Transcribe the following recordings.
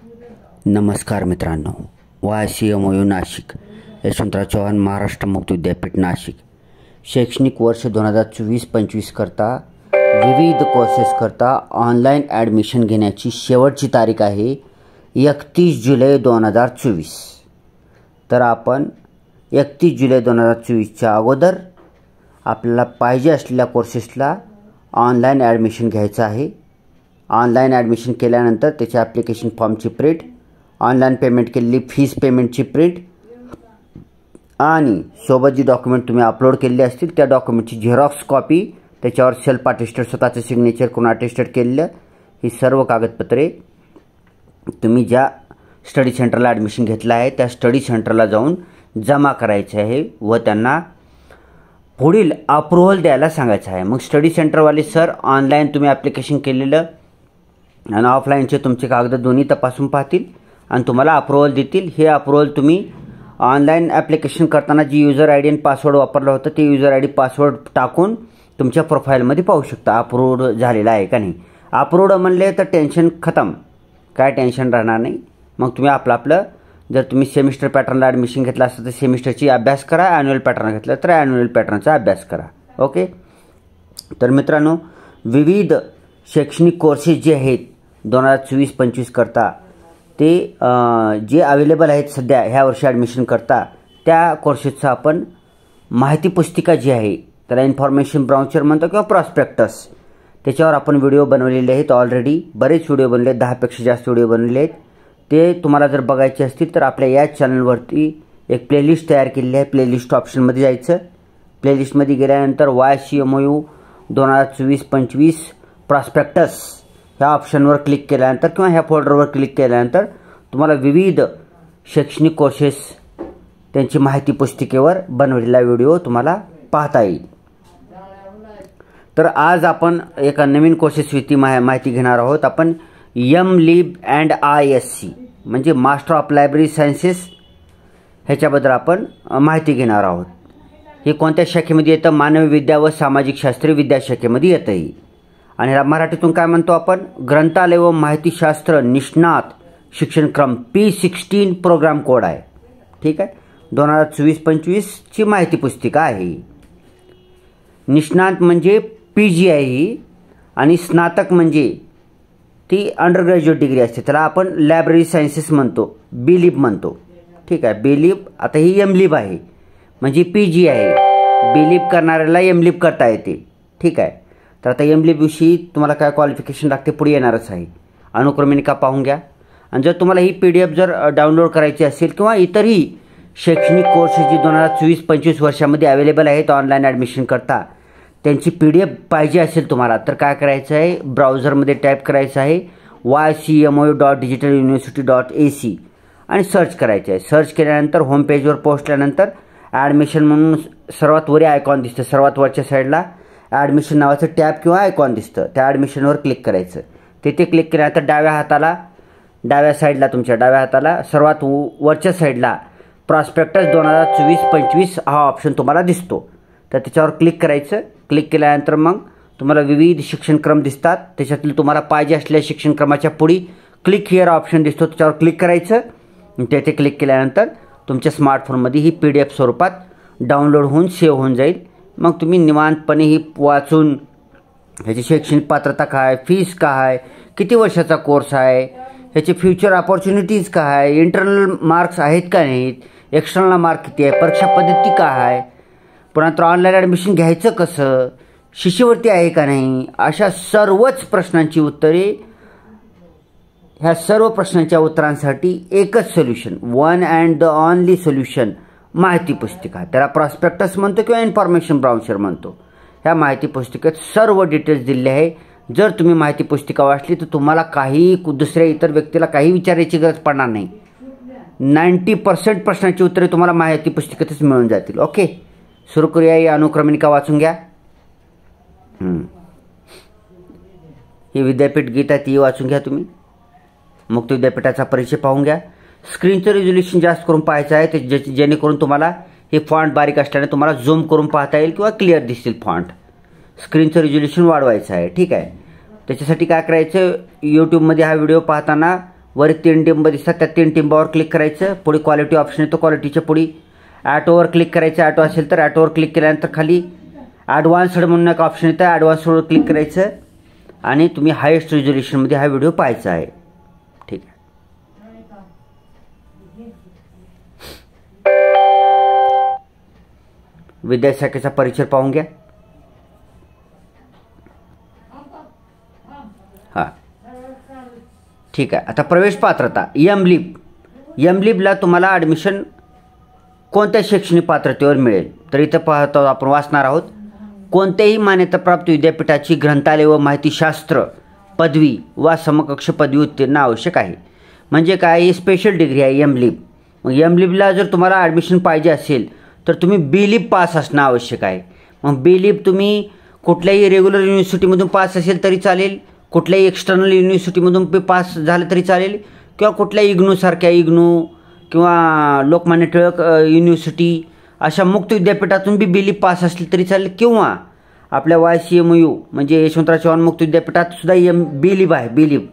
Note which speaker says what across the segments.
Speaker 1: नमस्कार मित्रांनो, YCMOU नाशिक, यशवंतराव चव्हाण महाराष्ट्र मुक्त विद्यापीठ नाशिक शैक्षणिक वर्ष 2024-25 करता विविध कोर्सेस करता ऑनलाइन ॲडमिशन घेण्याची शेवटची तारीख आहे 31 जुलै 2024। तर आपण 31 जुलै 2024च्या अगोदर आपल्याला पाहिजे असलेल्या कोर्सेसला ऑनलाइन ॲडमिशन घ्यायचं आहे। ऑनलाइन ॲडमिशन केल्यानंतर त्याच्या ॲप्लिकेशन फॉर्मची प्रिंट, ऑनलाइन पेमेंट केलेली फीस पेमेंटची प्रिंट आणि सोबत जी डॉक्युमेंट तुम्ही अपलोड केलेली असतील त्या डॉक्युमेंटची झेरॉक्स कॉपी, त्याच्यावर सेल्फ अटेस्टेड स्वतःचं सिग्नेचर करून अटेस्टेड केलेलं ही सर्व कागदपत्रे तुम्ही ज्या स्टडी सेंटरला ॲडमिशन घेतलं आहे त्या स्टडी सेंटरला जाऊन जमा करायचे आहे व त्यांना पुढील अप्रूव्हल द्यायला सांगायचं आहे। मग स्टडी सेंटरवाले सर ऑनलाइन तुम्ही ॲप्लिकेशन केलेलं आणि ऑफलाइनचे तुमचे कागद दोन्ही तपासून पाहतील आणि तुम्हाला अप्रूव्हल देतील। हे अप्रूव्हल तुम्ही ऑनलाइन ॲप्लिकेशन करताना जी यूजर आय डी आणि पासवर्ड वापरला होता ते यूजर आय डी पासवर्ड टाकून तुमच्या प्रोफाईलमध्ये पाहू शकता अप्रूव्ड झालेला आहे का नाही। अप्रूव्ड म्हणले तर टेन्शन खतम, काय टेन्शन राहणार नाही। मग तुम्ही आपलं जर तुम्ही सेमिस्टर पॅटर्नला ॲडमिशन घेतला असेल तर सेमिस्टरची अभ्यास करा, ॲन्युअल पॅटर्न घेतला तर ॲन्युअल पॅटर्नचा अभ्यास करा। ओके, तर मित्रांनो विविध शैक्षणिक कोर्सेस जे आहेत 2024-25 करता ते जे अवेलेबल आहेत सध्या ह्या वर्षी ॲडमिशन करता त्या कोर्सेसचं आपण माहिती पुस्तिका जी आहे त्याला इन्फॉर्मेशन ब्राउचर म्हणतो किंवा प्रॉस्पेक्टस, त्याच्यावर आपण व्हिडिओ बनवलेले आहेत। ऑलरेडी बरेच व्हिडिओ बनले, 10पेक्षा जास्त व्हिडिओ बनवले आहेत। ते तुम्हाला जर बघायचे असतील तर आपल्या या चॅनलवरती एक प्लेलिस्ट तयार केलेली आहे। प्लेलिस्ट ऑप्शनमध्ये जायचं, प्लेलिस्टमध्ये गेल्यानंतर YCMOU 2024-25 प्रॉस्पेक्टस ह्या ऑप्शनवर क्लिक केल्यानंतर किंवा ह्या फोल्डरवर क्लिक केल्यानंतर तुम्हाला विविध शैक्षणिक कोर्सेस त्यांची माहिती पुस्तिकेवर बनवलेला व्हिडिओ तुम्हाला पाहता येईल। तर आज आपण एका नवीन कोर्सेसविषयी माहिती घेणार आहोत। आपण MLib and ISC म्हणजे मास्टर ऑफ लायब्ररी सायन्सेस ह्याच्याबद्दल आपण माहिती घेणार आहोत। हे कोणत्या शाखेमध्ये येतं? मानवी विद्या व सामाजिक शास्त्र विद्याशाखेमध्ये येतं ही। आणि मराठीतून काय म्हणतो आपण? ग्रंथालय व माहितीशास्त्र निष्णात शिक्षणक्रम P16 प्रोग्राम कोड आहे। ठीक आहे, 2024-25ची माहिती पुस्तिका आहे। निष्णात म्हणजे PG आहे ही आणि स्नातक म्हणजे ती अंडरग्रॅज्युएट डिग्री असते, त्याला आपण लायब्ररी सायन्सेस म्हणतो, BLib म्हणतो। ठीक आहे, BLib आता ही MLib आहे म्हणजे PG आहे। BLib करणाऱ्याला MLib करता येते। ठीक आहे, तर आता MLib विषयी तुम्हाला काय क्वालिफिकेशन लागते पुढे येणारच आहे। अनुक्रमणिका पाहून घ्या आणि जर तुम्हाला ही PDF जर डाउनलोड करायची असेल किंवा इतरही शैक्षणिक कोर्सेस जी 2024-25 वर्षामध्ये अवेलेबल आहेत ऑनलाइन ॲडमिशन करता त्यांची PDF पाहिजे असेल तुम्हाला तर काय करायचं आहे? ब्राउझरमध्ये टाईप करायचं आहे YCMOU.digitaluniversity.ac आणि सर्च करायचं आहे। सर्च केल्यानंतर होम पेजवर पोहोचल्यानंतर ॲडमिशन म्हणून सर्वात वरी आयकॉन दिसतं, सर्वात वरच्या साईडला ॲडमिशन नावाचं टॅब किंवा आयकॉन दिसतं, त्या ॲडमिशनवर क्लिक करायचं। तिथे क्लिक केल्यानंतर डाव्या साईडला तुमच्या डाव्या हाताला सर्वात वरच्या साईडला प्रॉस्पेक्टस 2024-25 हा ऑप्शन तुम्हाला दिसतो, तर त्याच्यावर क्लिक करायचं। क्लिक केल्यानंतर मग तुम्हाला विविध शिक्षणक्रम दिसतात, त्याच्यातील तुम्हाला पाहिजे असलेल्या शिक्षणक्रमाच्या पुढे क्लिक हिअर ऑप्शन दिसतो, त्याच्यावर क्लिक करायचं। तेथे क्लिक केल्यानंतर तुमच्या स्मार्टफोनमध्ये ही PDF स्वरूपात डाउनलोड होऊन सेव्ह होऊन जाईल। मग तुम्ही निवांतपणे ही वाचून ह्याची शैक्षणिक पात्रता काय, फीस काय, किती वर्षाचा कोर्स आहे, ह्याचे फ्युचर अपॉर्च्युनिटीज काय आहे, इंटरनल मार्क्स आहेत का नाहीत, एक्सटर्नल मार्क किती आहे, परीक्षा पद्धती काय आहे, पुन्हा तर ऑनलाईन ॲडमिशन घ्यायचं कसं, शिष्यवृत्ती आहे का नाही, अशा सर्वच प्रश्नांची उत्तरे, ह्या सर्व प्रश्नांच्या उत्तरांसाठी एकच solution, one and the only solution माहिती पुस्तिका, त्याला प्रॉस्पेक्टस म्हणतो किंवा इन्फॉर्मेशन ब्राउचर म्हणतो। ह्या माहिती पुस्तिकेत सर्व डिटेल्स दिले आहे। जर तुम्ही माहिती पुस्तिका वाचली तर तुम्हाला काही दुसऱ्या इतर व्यक्तीला काही विचारायची गरज पडणार नाही। 90% प्रश्नांची उत्तरे तुम्हाला माहिती पुस्तिकेतच मिळून जातील। ओके, सुरू करूया। ही अनुक्रमणिका वाचून घ्या। ही विद्यापीठ गीता ती वाचून घ्या तुम्ही। मुक्त विद्यापीठाचा परिचय पाहून घ्या। स्क्रीनचं रिझोल्युशन जास्त करून पाहायचं आहे ते जेणेकरून तुम्हाला हे फॉन्ट बारीक असल्याने तुम्हाला झूम करून पाहता येईल किंवा क्लिअर दिसतील फॉन्ट। स्क्रीनचं रिझोल्युशन वाढवायचं आहे। ठीक आहे, त्याच्यासाठी काय करायचं? यूट्यूबमध्ये हा व्हिडिओ पाहताना वर 3 टिंब दिसतात, त्या 3 टिंबावर क्लिक करायचं. पुढे क्वालिटी ऑप्शन येतो, क्वालिटीच्या पुढे ॲटोवर क्लिक करायचं. ॲटो असेल तर ॲटोवर क्लिक केल्यानंतर खाली ॲडव्हान्स्ड म्हणून एक ऑप्शन येतं, ॲडव्हान्सवर क्लिक करायचं आणि तुम्ही हायेस्ट रिझोल्युशनमध्ये हा व्हिडिओ पाहायचा आहे. ठीक आहे. विद्याशाखेचा परिचय पाहून घ्या. हां, ठीक आहे. आता प्रवेश पात्रता एमलिबला तुम्हाला ॲडमिशन कोणत्या शैक्षणिक पात्रतेवर मिळेल. तर इथं पाहतो आपण वाचणार आहोत. कोणत्याही मान्यताप्राप्त विद्यापीठाची ग्रंथालय व माहितीशास्त्र पदवी वा समकक्ष पदवी उत्तीर्ण आवश्यक आहे. म्हणजे काय, ही स्पेशल डिग्री आहे एमलिब. मग एमलिबला जर तुम्हाला ॲडमिशन पाहिजे असेल तर तुम्ही बीलिब पास असणं आवश्यक आहे. मग बीलिब तुम्ही कुठल्याही रेग्युलर युनिव्हर्सिटीमधून पास असेल तरी चालेल, कुठल्याही एक्सटर्नल युनिव्हर्सिटीमधून पास झालं तरी चालेल, किंवा कुठल्याही इग्नूसारख्या इग्नू किंवा लोकमान्य टिळक युनिव्हर्सिटी अशा मुक्त विद्यापीठातून बी बीलिब पास असले तरी चालेल, किंवा आपल्या YCMU म्हणजे यशवंतराव चव्हाण मुक्त विद्यापीठात सुद्धा बीलिब आहे. बीलिब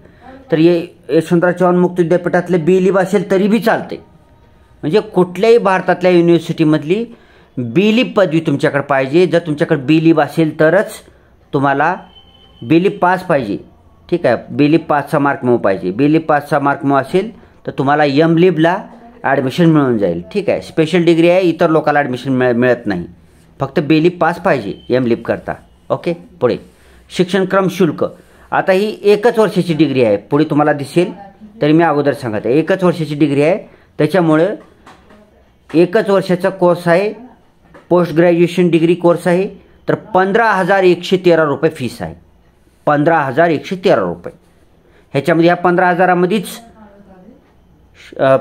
Speaker 1: तर यशवंतराव चव्हाण मुक्त विद्यापीठातले बीलिब असेल तरी बी चालते. म्हणजे कुठल्याही भारतातल्या युनिव्हर्सिटीमधली बीलिब पदवी तुमच्याकडे पाहिजे. जर तुमच्याकडे बीलिब असेल तरच तुम्हाला बीलिब पास पाहिजे. ठीक आहे. बीलिब पासचा मार्क मिळू पाहिजे. बीलिब पासचा मार्क मिळू असेल तर तुम्हाला एमलिबला ॲडमिशन मिळून जाईल. ठीक आहे. स्पेशल डिग्री आहे, इतर लोकांना ॲडमिशन मिळत नाही. फक्त बीलिब पास पाहिजे एमलिब करता. ओके. पुढे शिक्षणक्रम शुल्क. आता ही 1 वर्षाची डिग्री आहे, पुढे तुम्हाला दिसेल तरी मी अगोदर सांगत आहे. 1 वर्षाची डिग्री आहे, त्याच्यामुळे 1 वर्षाचा कोर्स आहे. पोस्ट ग्रॅज्युएशन डिग्री कोर्स आहे. तर 15,113 रुपये फीस आहे. 15,113 रुपये. ह्याच्यामध्ये ह्या 15,000मध्येच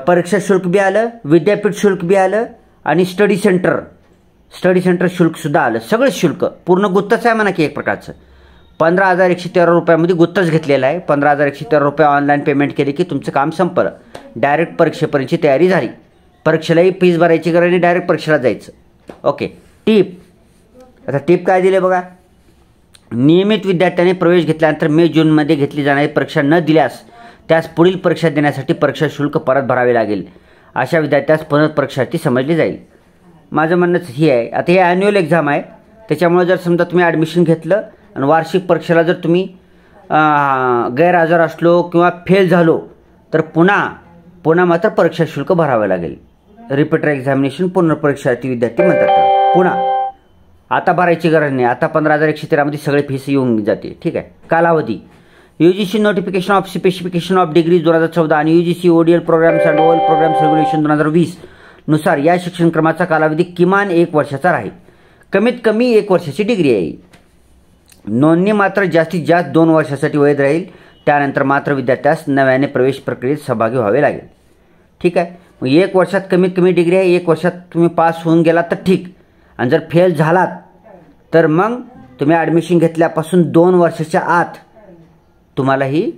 Speaker 1: परीक्षा शुल्क बी आलं, विद्यापीठ शुल्क बी आलं आणि स्टडी सेंटर शुल्कसुद्धा आलं. सगळं शुल्क पूर्ण गुत्तच आहे म्हणा की एक प्रकारचं. 15,113 रुपयामध्ये गुत्तच घेतलेला आहे. 15,113 रुपये ऑनलाईन पेमेंट केले की तुमचं काम संपलं. डायरेक्ट परीक्षेपर्यंतची तयारी झाली. परीक्षेलाही फीस भरायची गरज नाही, डायरेक्ट परीक्षेला जायचं. ओके. टीप. आता टीप काय दिले बघा. नियमित विद्यार्थ्याने प्रवेश घेतल्यानंतर मे जूनमध्ये घेतली जाणारी परीक्षा न दिल्यास त्यास पुढील परीक्षा देण्यासाठी परीक्षा शुल्क परत भरावे लागेल. अशा विद्यार्थ्यास पुनर्परीक्षार्थी समजले जाईल. माझं म्हणणंच ही आहे. आता हे ॲन्युअल एक्झाम आहे, त्याच्यामुळे जर समजा तुम्ही ॲडमिशन घेतलं आणि वार्षिक परीक्षेला जर तुम्ही गैरहजर असलो किंवा फेल झालो तर पुन्हा मात्र परीक्षा शुल्क भरावे लागेल. रिपीटर एक्झामिनेशन पुनर्परीक्षार्थी विद्यार्थी म्हणतात त्याला. पुन्हा आता भरायची गरज नाही. आता 15,113मध्ये सगळे फीस येऊन जाते. ठीक आहे. कालावधी. UGC notification of specification of degree 2014 आणि UGC ODL programmes and all programmes regulation 2020 नुसार या शिक्षणक्रमाचा कालावधी किमान 1 वर्षाचा राहील. कमीत कमी 1 वर्षाची डिग्री आहे. नोंदणी मात्र जास्तीत जास्त 2 वर्षासाठी वैध राहील. त्यानंतर मात्र विद्यार्थ्यास नव्याने प्रवेश प्रक्रियेत सहभागी व्हावे लागेल. ठीक आहे. मग 1 वर्षात कमीत कमी डिग्री आहे. 1 वर्षात तुम्ही पास होऊन गेलात तर ठीक, आणि जर फेल झालात तर मग तुम्ही ॲडमिशन घेतल्यापासून 2 वर्षाच्या आत तुम्हाला ही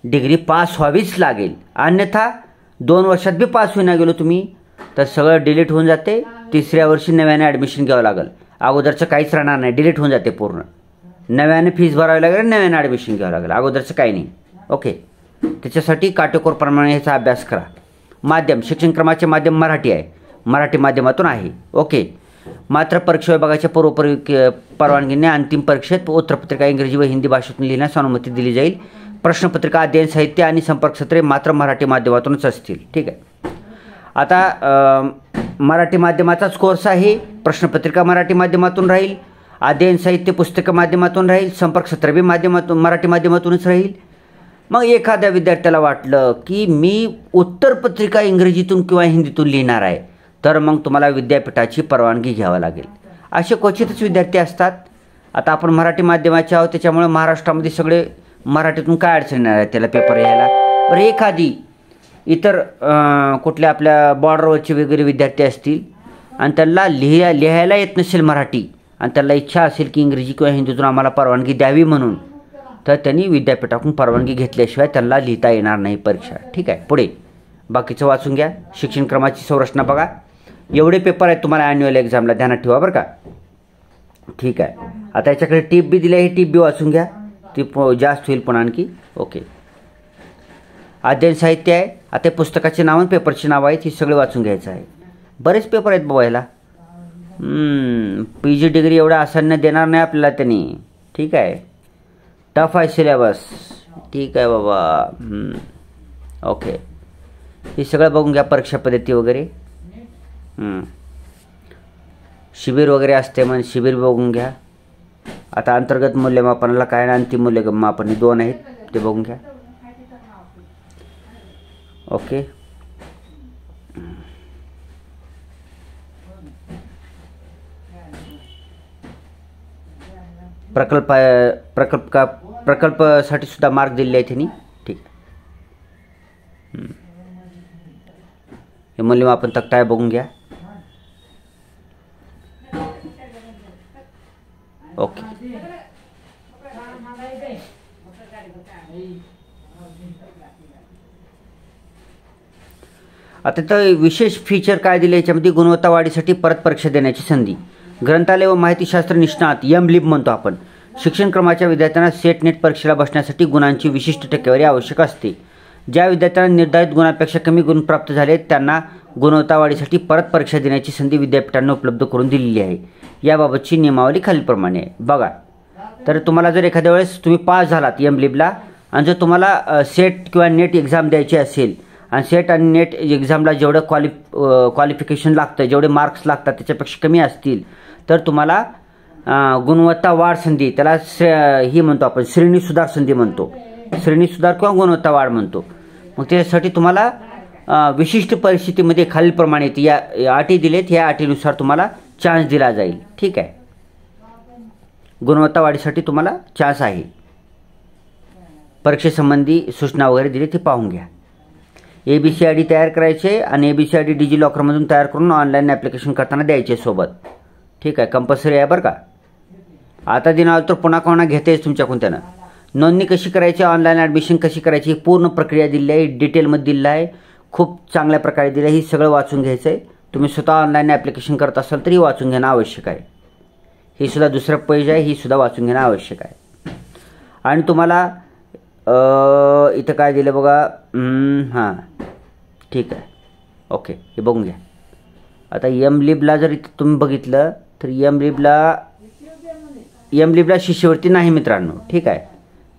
Speaker 1: डिग्री पास व्हावीच लागेल. अन्यथा 2 वर्षात बी पास होईना गेलो तुम्ही तर सगळं डिलीट होऊन जाते. 3ऱ्या वर्षी नव्याने ॲडमिशन घ्यावं लागेल. अगोदरचं काहीच राहणार नाही, डिलीट होऊन जाते पूर्ण. नव्याने फीस भरावी लागेल, नव्याने ॲडमिशन घ्यावं लागेल. अगोदरचं काही नाही. ओके. त्याच्यासाठी काटेकोरप्रमाणे ह्याचा अभ्यास करा. माध्यम. शिक्षणक्रमाचे माध्यम मराठी आहे, मराठी माध्यमातून आहे. ओके. मात्र परीक्षा विभागाच्या परवानगीने अंतिम परीक्षेत उत्तरपत्रिका इंग्रजी व हिंदी भाषेतून लिहिण्यास अनुमती दिली जाईल. प्रश्नपत्रिका, अध्ययन साहित्य आणि संपर्कसत्रे मात्र मराठी माध्यमातूनच असतील. ठीक आहे. आता मराठी माध्यमाचाच कोर्स आहे. प्रश्नपत्रिका मराठी माध्यमातून राहील, अध्ययन साहित्य पुस्तकं माध्यमातून राहील, संपर्कसत्र बी मराठी माध्यमातूनच राहील. मग एखाद्या विद्यार्थ्याला वाटलं की मी उत्तरपत्रिका इंग्रजीतून किंवा हिंदीतून लिहिणार आहे तर मग तुम्हाला विद्यापीठाची परवानगी घ्यावी लागेल. असे क्वचितच विद्यार्थी असतात. आता आपण मराठी माध्यमाचे आहोत, त्याच्यामुळे महाराष्ट्रामध्ये सगळे मराठीतून काय अडचण येणार आहे त्याला पेपर यायला. बरं, एखादी इतर कुठल्या आपल्या बॉर्डरवरचे वगैरे विद्यार्थी असतील आणि त्यांना लिहायला येत नसेल मराठी आणि त्याला इच्छा असेल की इंग्रजी किंवा हिंदीतून आम्हाला परवानगी द्यावी म्हणून, तर त्यांनी विद्यापीठातून परवानगी घेतल्याशिवाय त्यांना लिहिता येणार नाही परीक्षा. ठीक आहे. पुढे बाकीचं वाचून घ्या. शिक्षणक्रमाची संरचना बघा. एवढे पेपर आहेत तुम्हाला ॲन्युअल एक्झामला, ध्यानात ठेवा बरं का. ठीक आहे. आता याच्याकडे टीप बी दिली आहे, टीप बी वाचून घ्या. टीप जास्त होईल पण आणखी. ओके. अध्ययन साहित्य आहे. आता पुस्तकाचे नाव आणि पेपरचे नाव आहेत, ही सगळे वाचून घ्यायचं आहे. बरेच पेपर आहेत बाबा ह्याला. PG डिग्री एवढा आसान्य देणार नाही आपल्याला त्यांनी. ठीक आहे, टफ आहे सिलेबस. ठीक आहे बाबा. ओके, हे सगळं बघून घ्या, परीक्षा पद्धती वगैरे. शिबिर वगैरे असते, मग शिबिर बघून घ्या. आता अंतर्गत मूल्यमापनाला काय आणि अंतिम मूल्यमापन 2 आहेत, ते बघून घ्या. ओके, प्रकल्पासाठी सुद्धा मार्क दिले आहेत त्यांनी. ठीक आहे, हे मूल्यमापन तक्ता आहे, बघून घ्या. ओके, आता तर विशेष फीचर काय दिले याच्यामध्ये, गुणवत्ता वाढीसाठी परत परीक्षा देण्याची संधी. ग्रंथालय व माहितीशास्त्र निष्णात MLib म्हणतो आपण. शिक्षण क्रमाच्या विद्यार्थ्यांना सेट नेट परीक्षेला बसण्यासाठी गुणांची विशिष्ट टक्केवारी आवश्यक असते. ज्या विद्यार्थ्यांना निर्धारित गुणांपेक्षा कमी गुण प्राप्त झाले त्यांना गुणवत्ता वाढीसाठी परत परीक्षा देण्याची संधी विद्यापीठांना उपलब्ध करून दिलेली आहे. याबाबतची नियमावली खालीलप्रमाणे आहे. बघा, तर तुम्हाला जर एखाद्या वेळेस तुम्ही पास झालात MLibला आणि जर तुम्हाला सेट किंवा नेट एक्झाम द्यायची असेल आणि सेट आणि नेट एक्झामला जेवढं क्वालिफिकेशन लागतं, जेवढे मार्क्स लागतात त्याच्यापेक्षा कमी असतील तर तुम्हाला गुणवत्ता वाढ संधी, त्याला ही म्हणतो आपण श्रेणी सुधार संधी म्हणतो. श्रेणी सुधार किंवा गुणवत्ता वाढ म्हणतो. मग त्यासाठी तुम्हाला विशिष्ट परिस्थितीमध्ये खालीलप्रमाणे या अटी दिलेत, ह्या अटीनुसार तुम्हाला चान्स दिला जाईल. ठीक आहे, गुणवत्ता वाढीसाठी तुम्हाला चान्स आहे. परीक्षेसंबंधी सूचना वगैरे दिली ते पाहून घ्या. ABCID तयार करायचे आणि ABCID डिजिलॉकरमधून तयार करून ऑनलाईन ॲप्लिकेशन करताना द्यायचे सोबत. ठीक आहे, कंपल्सरी आहे बरं का. आता दिनावर तर पुन्हा कोणा घेतेच तुमच्याकडून त्यानं. नोंदणी कशी करायची, ऑनलाईन ॲडमिशन कशी करायची, ही पूर्ण प्रक्रिया दिली आहे, डिटेलमध्ये दिलं आहे, खूप चांगल्या प्रकारे दिलं आहे. ही सगळं वाचून घ्यायचं आहे. तुम्ही स्वतः ऑनलाईन ॲप्लिकेशन करत असाल तरी वाचून घेणं आवश्यक आहे. ही सुद्धा दुसरं पेज आहे, ही सुद्धा वाचून घेणं आवश्यक आहे. आणि तुम्हाला इथं काय दिलं बघा. हां, ठीक आहे, ओके, हे बघून घ्या. आता MLibला जर इथं तुम्ही बघितलं तर MLibला शिष्यवृत्ती नाही मित्रांनो. ठीक आहे,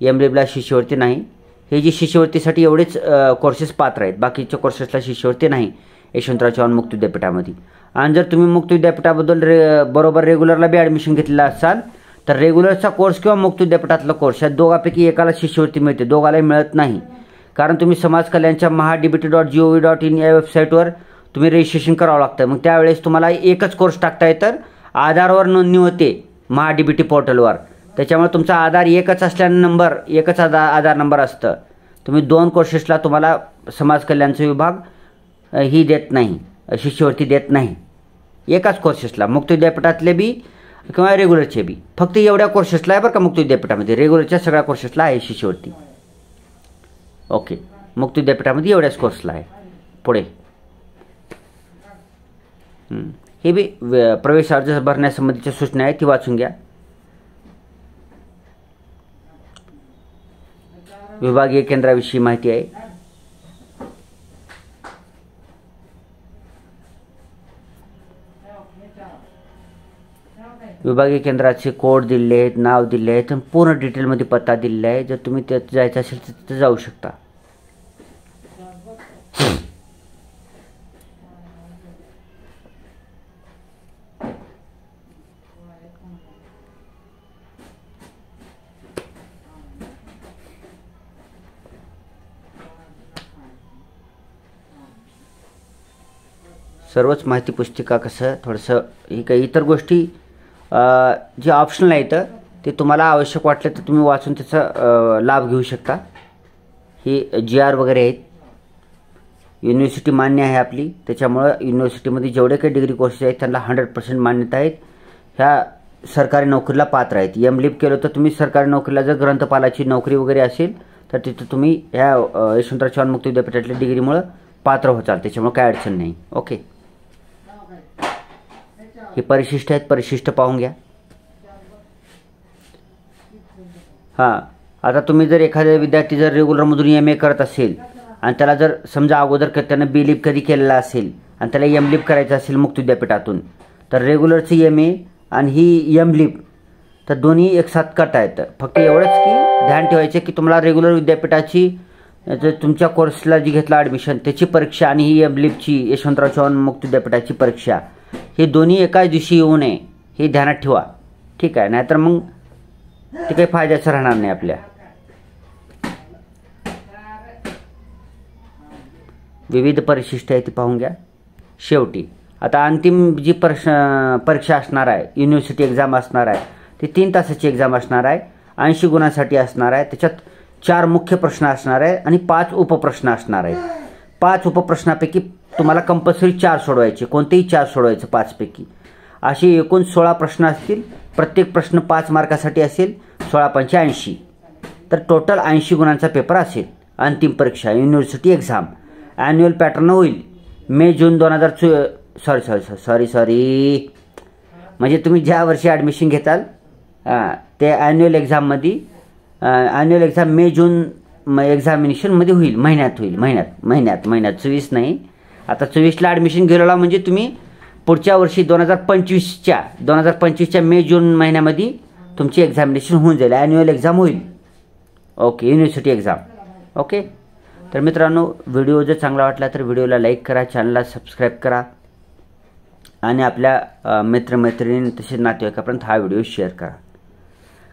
Speaker 1: MLibला शिष्यवृत्ती नाही. हे जी शिष्यवृत्तीसाठी एवढेच कोर्सेस पात्र आहेत, बाकीच्या कोर्सेसला शिष्यवृत्ती नाही यशवंतराव चव्हाण मुक्त विद्यापीठामध्ये. आणि जर तुम्ही मुक्त विद्यापीठाबद्दल बरोबर रेग्युलरला बी ॲडमिशन घेतलेलं असाल तर रेग्युलरचा कोर्स किंवा मुक्त विद्यापीठातला कोर्स या दोघांपैकी एकाला शिष्यवृत्ती मिळते, दोघालाही मिळत नाही. कारण तुम्ही समाज कल्याणच्या mahadbt.gov.in या वेबसाईटवर तुम्ही रजिस्ट्रेशन करावं लागतं. मग त्यावेळेस तुम्हाला एकच कोर्स टाकता येतं. आधारवर नोंदणी होते mahadbt पोर्टलवर, त्याच्यामुळे तुमचा आधार एकच असल्यानं नंबर एकच आधार नंबर असतं. तुम्ही 2 कोर्सेसला तुम्हाला समाज कल्याणचा विभाग ही देत नाही, शिष्यवृत्ती देत नाही. एकाच कोर्सेसला, मुक्त विद्यापीठातले बी किंवा रेग्युलरचे बी, फक्त एवढ्या कोर्सेसला आहे बरं का मुक्त विद्यापीठामध्ये. रेग्युलरच्या सगळ्या कोर्सेसला आहे शिष्यवृत्ती. ओके, मुक्त विद्यापीठामध्ये एवढ्याच कोर्सला आहे. पुढे हे बी प्रवेश अर्ज भरण्यासंबंधीच्या सूचना आहेत, ती वाचून घ्या. विभागीय केंद्राविषयी माहिती आहे. विभागीय केंद्राचे कोड दिले आहेत, नाव दिले आहेत, पूर्ण डिटेलमध्ये पत्ता दिलेला आहे. जर तुम्ही त्यात जायचं असेल तर तिथे जाऊ शकता. सर्वच माहिती पुस्तिका कसं थोडंसं ही काही इतर गोष्टी जे ऑप्शनल आहेत ते तुम्हाला आवश्यक वाटले तर तुम्ही वाचून त्याचा लाभ घेऊ शकता. ही GR वगैरे आहेत. युनिव्हर्सिटी मान्य आहे आपली, त्याच्यामुळं युनिव्हर्सिटीमध्ये जेवढे काही डिग्री कोर्सेस आहेत त्यांना 100% मान्यता आहेत. ह्या सरकारी नोकरीला पात्र आहेत. MLib केलं तर तुम्ही सरकारी नोकरीला जर ग्रंथपालाची नोकरी वगैरे असेल तर तिथं तुम्ही ह्या यशवंतराव चव्हाण मुक्त विद्यापीठातल्या डिग्रीमुळं पात्र होताल, त्याच्यामुळे काय अडचण नाही. ओके, हे परिशिष्ट आहेत, परिशिष्ट पाहून घ्या. हां, आता तुम्ही जर एखाद्या विद्यार्थी जर रेग्युलरमधून MA करत असेल आणि त्याला जर समजा अगोदर त्यानं बी लिप कधी केलेला असेल आणि त्याला एम लिप करायचं असेल मुक्त विद्यापीठातून, तर रेग्युलरचं MA आणि ही एम लिप तर दोन्ही एक साथ करता येतं. फक्त एवढंच की ध्यान ठेवायचं की तुम्हाला रेग्युलर विद्यापीठाची जर तुमच्या कोर्सला जी घेतला ॲडमिशन त्याची परीक्षा आणि ही एम लिपची यशवंतराव चव्हाण मुक्त विद्यापीठाची परीक्षा हे दोन्ही एकाच दिवशी येऊ नये हे ध्यानात ठेवा. ठीक आहे, नाहीतर मग ते काही फायद्याचं राहणार नाही आपल्या. विविध परिशिष्ट आहे ती पाहून घ्या. शेवटी आता अंतिम जी परीक्षा असणार आहे, युनिव्हर्सिटी एक्झाम असणार आहे, ती 3 तासाची एक्झाम असणार आहे, 80 गुणांसाठी असणार आहे. त्याच्यात 4 मुख्य प्रश्न असणार आहे आणि 5 उपप्रश्न असणार आहेत. 5 उपप्रश्नापैकी तुम्हाला कंपल्सरी 4 सोडवायचे, कोणतेही 4 सोडवायचं 5 पैकी. अशी एकूण 16 प्रश्न असतील. प्रत्येक प्रश्न 5 मार्कासाठी असेल. 16×5 = 80. तर टोटल 80 गुणांचा पेपर असेल. अंतिम परीक्षा युनिव्हर्सिटी एक्झाम ॲन्युअल पॅटर्न होईल मे जून 2024 सॉरी म्हणजे तुम्ही ज्या वर्षी ॲडमिशन घेताल ते ॲन्युअल एक्झाममध्ये ॲन्युअल एक्झाम मे जून एक्झामिनेशनमध्ये होईल. महिन्यात होईल. महिन्यात 24 नाही. आता 24ला ॲडमिशन घेतला म्हणजे तुम्ही पुढच्या वर्षी 2025च्या मे जून महिन्यामध्ये तुमची एक्झामिनेशन होऊन जाईल. ॲन्युअल एक्झाम होईल. Okay, university exam. ओके, तर मित्रांनो व्हिडिओ जर चांगला वाटला तर व्हिडिओला लाईक करा, चॅनलला सबस्क्राईब करा आणि आपल्या मित्रमैत्रिणी तसेच नातेवाईकापर्यंत हा व्हिडिओ शेअर करा.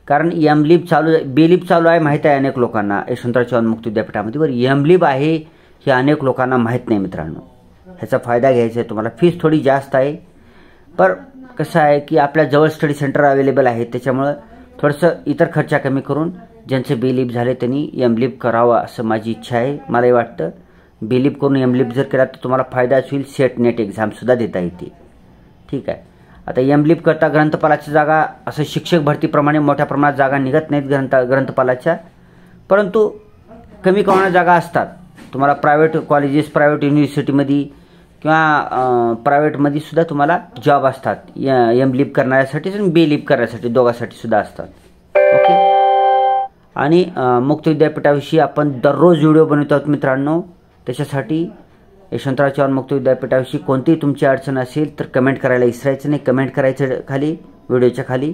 Speaker 1: कारण एम लिप चालू बी लिप चालू आहे माहीत आहे अनेक लोकांना यशवंतराव चव्हाण मुक्त विद्यापीठामध्ये, बरं एम लिप आहे हे अनेक लोकांना माहीत नाही मित्रांनो. ह्याचा फायदा घ्यायचा आहे तुम्हाला. फीस थोडी जास्त आहे, पर कसं आहे की आपल्या जवळ स्टडी सेंटर अवेलेबल आहे, त्याच्यामुळं थोडंसं इतर खर्च कमी करून ज्यांचे बी लिप झाले त्यांनी एम लिप करावं असं माझी इच्छा आहे. मलाही वाटतं बी लिप करून एम लिप जर केला तर तुम्हाला फायदाच होईल. सेट नेट एक्झामसुद्धा देता येते. ठीक आहे. आता एम लिप करता ग्रंथपालाच्या जागा असं शिक्षक भरतीप्रमाणे मोठ्या प्रमाणात जागा निघत नाहीत ग्रंथपालाच्या, परंतु कमी प्रमाणात जागा असतात. तुम्हाला प्रायव्हेट कॉलेजेस, प्रायव्हेट युनिव्हर्सिटीमध्ये किंवा प्रायव्हेटमध्ये सुद्धा तुम्हाला जॉब असतात एम लिप करण्यासाठी आणि बी लिप करण्यासाठी दोघांसाठी सुद्धा असतात. ओके, आणि मुक्त विद्यापीठाविषयी आपण दररोज व्हिडिओ बनवत आहोत मित्रांनो. त्याच्यासाठी यशवंतराव चव्हाण मुक्त विद्यापीठाविषयी कोणतीही तुमची अडचण असेल तर कमेंट करायला विसरायचं नाही. कमेंट करायचं खाली, व्हिडिओच्या खाली.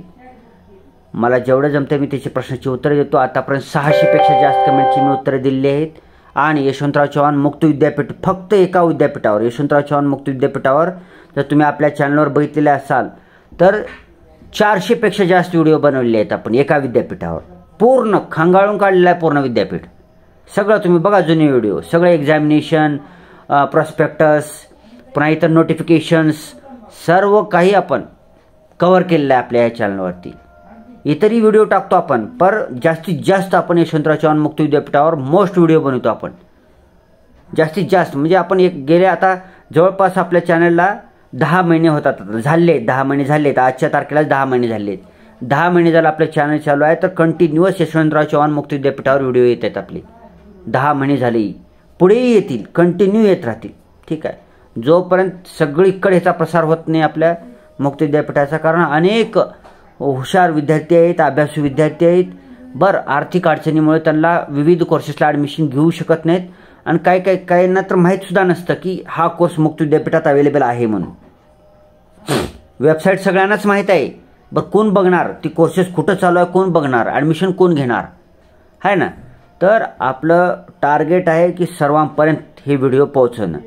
Speaker 1: मला जेवढं जमतं मी त्याची प्रश्नाची उत्तरं देतो. आतापर्यंत 600पेक्षा जास्त कमेंटची मी उत्तरं दिलेली आहेत. आणि यशवंतराव चव्हाण मुक्त विद्यापीठ फक्त एका विद्यापीठावर, यशवंतराव चव्हाण मुक्त विद्यापीठावर जर तुम्ही आपल्या चॅनलवर बघितलेले असाल तर 400पेक्षा जास्त व्हिडिओ बनवलेले आहेत आपण एका विद्यापीठावर. पूर्ण खांगाळून काढलेलं आहे पूर्ण विद्यापीठ. सगळं तुम्ही बघा, जुने व्हिडिओ सगळे, एक्झामिनेशन, प्रॉस्पेक्टस, पुन्हा इतर नोटिफिकेशन्स, सर्व काही आपण कव्हर केलेलं आहे आपल्या या चॅनलवरती. इतरही व्हिडिओ टाकतो आपण, पर जास्तीत जास्त आपण यशवंतराव चव्हाण मुक्त विद्यापीठावर मोस्ट व्हिडिओ बनवतो आपण. जास्तीत जास्त म्हणजे आपण गेले आता जवळपास आपल्या चॅनलला 10 महिने होतात, 10 महिने झालेत. आजच्या तारखेला 10 महिने झालेत. 10 महिने झालं आपलं चॅनल चालू आहे, तर कंटिन्युअस यशवंतराव चव्हाण मुक्त विद्यापीठावर व्हिडिओ येत आहेत आपले. 10 महिने झाले, पुढेही येतील, कंटिन्यू येत राहतील. ठीक आहे, जोपर्यंत सगळीकडे ह्याचा प्रसार होत नाही आपल्या मुक्त विद्यापीठाचा. कारण अनेक हुशार विद्यार्थी आहेत, अभ्यासू विद्यार्थी आहेत. बरं, आर्थिक अडचणीमुळे त्यांना विविध कोर्सेसला ॲडमिशन घेऊ शकत नाहीत आणि काहींना तर माहीतसुद्धा नसतं की हा कोर्स मुक्त विद्यापीठात अवेलेबल आहे म्हणून. वेबसाईट सगळ्यांनाच माहीत आहे, बरं कोण बघणार ती कोर्सेस कुठं चालू आहे, कोण बघणार, ॲडमिशन कोण घेणार आहे ना. तर आपलं टार्गेट आहे की सर्वांपर्यंत हे व्हिडिओ पोहोचवणं.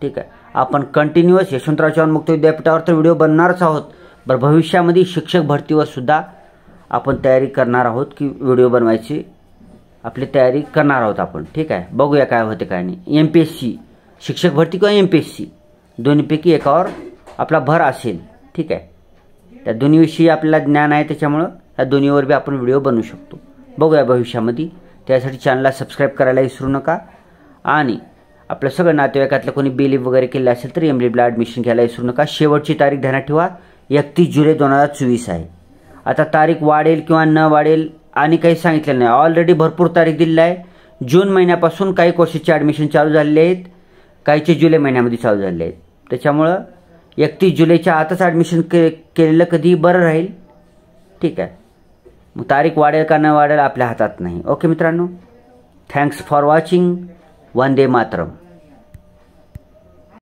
Speaker 1: ठीक आहे, आपण कंटिन्युअस यशवंतराव चव्हाण मुक्त विद्यापीठावर तर व्हिडिओ बनणारच आहोत, बरं भविष्यामध्ये शिक्षक भरतीवर सुद्धा आपण तयारी करणार आहोत की व्हिडिओ बनवायची आपली तयारी करणार आहोत आपण. ठीक आहे, बघूया काय होते काय नाही. MPSC शिक्षक भरती किंवा MPSC दोन्हीपैकी एकावर आपला भर असेल. ठीक आहे, त्या दोन्हीविषयी आपल्याला ज्ञान आहे, त्याच्यामुळं या दोन्हीवर बी आपण व्हिडिओ बनवू शकतो. बघूया भविष्यामध्ये. त्यासाठी चॅनलला सबस्क्राईब करायला विसरू नका. आणि आपल्या सगळं नातेवाईकातलं कोणी बी लिप वगैरे केलं असेल तर एम लिपला ॲडमिशन घ्यायला विसरू नका. शेवटची तारीख ध्यानात ठेवा, 31 जुलै 2024 आहे. आता तारीख वाढेल किंवा न वाढेल आणि काही सांगितलेलं नाही. ऑलरेडी भरपूर तारीख दिलेली आहे. जून महिन्यापासून काही कोर्सेसचे ॲडमिशन चालू झालेले आहेत, काहीचे जुलै महिन्यामध्ये चालू झालेले आहेत. त्याच्यामुळं 31 जुलैच्या आतच ॲडमिशन केलेलं कधीही बरं राहील. ठीक आहे, मग तारीख वाढेल का न वाढेल आपल्या हातात नाही. ओके मित्रांनो, thanks for watching. Vande Mataram.